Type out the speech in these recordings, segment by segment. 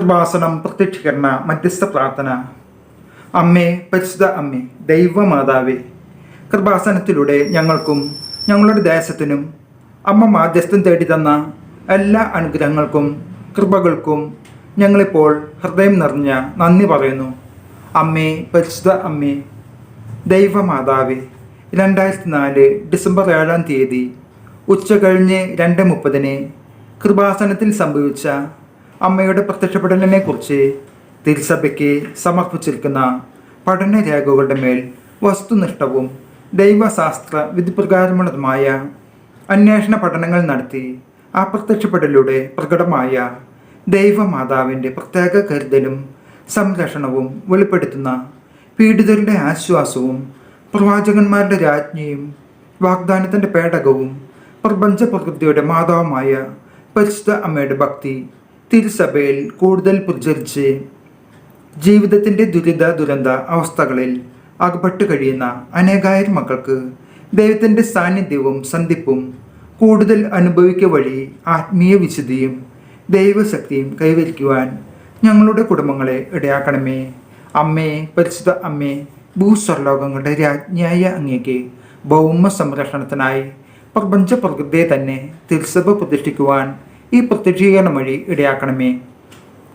കൃപാസനം പ്രത്യക്ഷീകരണ മധ്യസ്ഥ പ്രാർത്ഥന. അമ്മേ, പരിശുദ്ധ അമ്മേ, ദൈവമാതാവേ, കൃപാസനത്തിലൂടെ ഞങ്ങൾക്കും ഞങ്ങളുടെ ദേശത്തിനും അമ്മ മാധ്യസ്ഥം തേടി തന്ന എല്ലാ അനുഗ്രഹങ്ങൾക്കും കൃപകൾക്കും ഞങ്ങളിപ്പോൾ ഹൃദയം നിറഞ്ഞ നന്ദി പറയുന്നു. അമ്മേ, പരിശുദ്ധ അമ്മേ, ദൈവമാതാവേ, 2004 ഡിസംബർ 7-ാം തീയതി ഉച്ച കഴിഞ്ഞ് 2:30 കൃപാസനത്തിൽ സംഭവിച്ച അമ്മയുടെ പ്രത്യക്ഷപ്പെടലിനെക്കുറിച്ച് തിരുസഭയ്ക്ക് സമർപ്പിച്ചിരിക്കുന്ന പഠനരേഖകളുടെ മേൽ വസ്തുനിഷ്ഠവും ദൈവശാസ്ത്ര വിധിപ്രകാരമുള്ളതുമായ അന്വേഷണ പഠനങ്ങൾ നടത്തി ആ പ്രത്യക്ഷപ്പെടലിലൂടെ പ്രകടമായ ദൈവമാതാവിൻ്റെ പ്രത്യേക കരുതലും സംരക്ഷണവും വെളിപ്പെടുത്തുന്ന പീഡിതരുടെ ആശ്വാസവും പ്രവാചകന്മാരുടെ രാജ്ഞിയും വാഗ്ദാനത്തിൻ്റെ പേടകവും പ്രപഞ്ച പ്രകൃതിയുടെ മാതാവുമായ പരിശുദ്ധ അമ്മയുടെ ഭക്തി തിരുസഭയിൽ കൂടുതൽ പ്രചരിച്ച് ജീവിതത്തിൻ്റെ ദുരന്ത അവസ്ഥകളിൽ അകപ്പെട്ട് കഴിയുന്ന അനേകായിരം മക്കൾക്ക് ദൈവത്തിൻ്റെ സാന്നിധ്യവും സന്ധിപ്പും കൂടുതൽ അനുഭവിക്കുക വഴി ആത്മീയ വിശുദ്ധിയും ദൈവശക്തിയും കൈവരിക്കുവാൻ ഞങ്ങളുടെ കുടുംബങ്ങളെ ഇടയാക്കണമേ. അമ്മേ, പരിശുദ്ധ അമ്മേ, ഭൂസ്വർലോകങ്ങളുടെ രാജ്ഞിയായ അങ്ങേക്ക് ഭൗമ സംരക്ഷണത്തിനായി പ്രപഞ്ച പ്രകൃതിയെ തന്നെ തിരുസഭ പ്രതിഷ്ഠിക്കുവാൻ ഈ പ്രത്യക്ഷീകരണം വഴി ഇടയാക്കണമേ.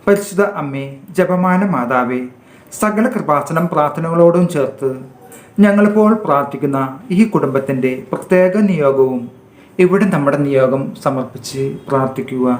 പരിശുദ്ധ അമ്മേ, ജപമാല മാതാവേ, സകല കൃപാസനം പ്രാർത്ഥനകളോടും ചേർത്ത് ഞങ്ങളിപ്പോൾ പ്രാർത്ഥിക്കുന്ന ഈ കുടുംബത്തിൻ്റെ പ്രത്യേക നിയോഗവും ഇവിടെ നമ്മുടെ നിയോഗം സമർപ്പിച്ച് പ്രാർത്ഥിക്കുക.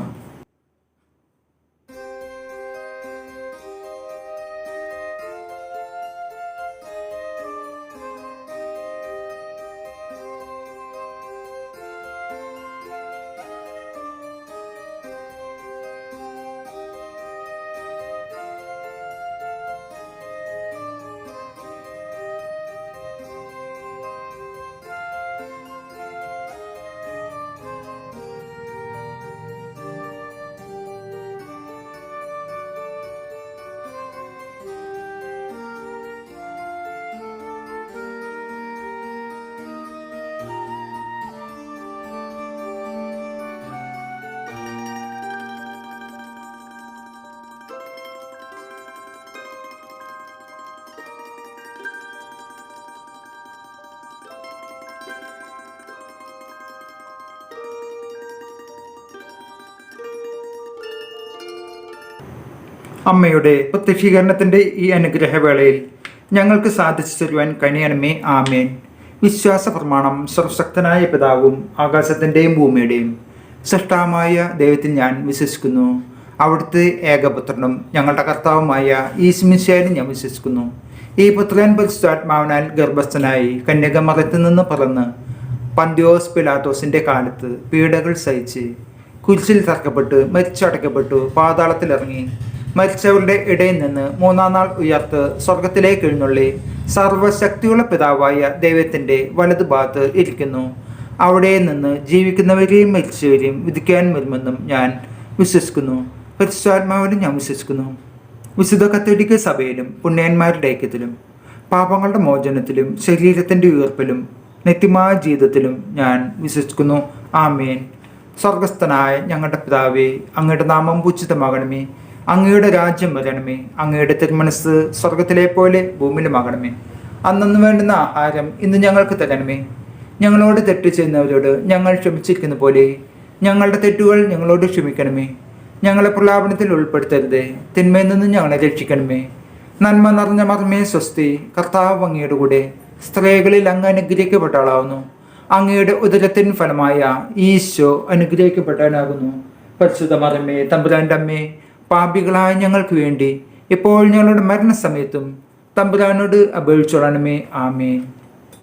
അമ്മയുടെ പ്രത്യക്ഷീകരണത്തിൻ്റെ ഈ അനുഗ്രഹവേളയിൽ ഞങ്ങൾക്ക് സാധിച്ചു തരുവാൻ കഴിയണമേ. ആമേൻ. വിശ്വാസ പ്രമാണം. സർവശക്തനായ പിതാവും ആകാശത്തിൻ്റെയും ഭൂമിയുടെയും സൃഷ്ടാവുമായ ദൈവത്തിൽ ഞാൻ വിശ്വസിക്കുന്നു. അവിടുത്തെ ഏകപുത്രനും ഞങ്ങളുടെ കർത്താവുമായ ഈശോമിശിഹായിലും ഞാൻ വിശ്വസിക്കുന്നു. ഈ പുത്രൻ പരിശുദ്ധാത്മാവിനാൽ ഗർഭസ്ഥനായി കന്യകമറിയത്തിൽ നിന്ന് പിറന്ന് പന്തിയോസ് പിലാത്തോസിൻ്റെ കാലത്ത് പീഡകൾ സഹിച്ച് കുരിശിൽ തറക്കപ്പെട്ട് മരിച്ചടക്കപ്പെട്ടു പാതാളത്തിലിറങ്ങി മരിച്ചവരുടെ ഇടയിൽ നിന്ന് 3-ാം നാൾ ഉയർത്ത് സ്വർഗത്തിലേക്ക് എഴുന്നള്ളി സർവശക്തിയുള്ള പിതാവായ ദൈവത്തിൻ്റെ വലതുഭാഗത്ത് ഇരിക്കുന്നു. അവിടെ നിന്ന് ജീവിക്കുന്നവരെയും മരിച്ചവരെയും വിധിക്കാൻ വരുമെന്നും ഞാൻ വിശ്വസിക്കുന്നു. പരിശുദ്ധാത്മാവിലും ഞാൻ വിശ്വസിക്കുന്നു. വിശുദ്ധ കത്തോലിക്ക സഭയിലും പുണ്യന്മാരുടെ ഐക്യത്തിലും പാപങ്ങളുടെ മോചനത്തിലും ശരീരത്തിൻ്റെ ഉയർപ്പിലും നിത്യമായ ജീവിതത്തിലും ഞാൻ വിശ്വസിക്കുന്നു. ആമേൻ. സ്വർഗസ്ഥനായ ഞങ്ങളുടെ പിതാവേ, അങ്ങയുടെ നാമം പൂജിതമാകണമേ. അങ്ങയുടെ രാജ്യം വരണമേ. അങ്ങയുടെ തിരുമനസ് സ്വർഗത്തിലെ പോലെ ഭൂമിയിലുമാകണമേ. അന്നു വേണ്ടുന്ന ആഹാരം ഇന്ന് ഞങ്ങൾക്ക് തരണമേ. ഞങ്ങളോട് തെറ്റ് ചെയ്യുന്നവരോട് ഞങ്ങൾ ക്ഷമിച്ചിരിക്കുന്ന പോലെ ഞങ്ങളുടെ തെറ്റുകൾ ഞങ്ങളോട് ക്ഷമിക്കണമേ. ഞങ്ങളെ പ്രലാപനത്തിൽ ഉൾപ്പെടുത്തരുതേ. തിന്മയിൽ നിന്ന് ഞങ്ങളെ രക്ഷിക്കണമേ. നന്മ നിറഞ്ഞ മർമ്മേ സ്വസ്തി. കർത്താവ് അങ്ങയുടെ കൂടെ സ്ത്രീകളിൽ അങ്ങ് അനുഗ്രഹിക്കപ്പെട്ട ആളാവുന്നു. അങ്ങയുടെ ഉദരത്തിൻ ഫലമായ ഈശോ അനുഗ്രഹിക്കപ്പെട്ടവനാകുന്നു. പരിശുദ്ധ മർമ്മേ, തമ്പുരാൻ്റെ അമ്മേ, പാപികളായ ഞങ്ങൾക്ക് വേണ്ടി ഇപ്പോൾ ഞങ്ങളുടെ മരണസമയത്തും തമ്പുരാനോട് അപേക്ഷിച്ചോളണമേ. ആമേൻ.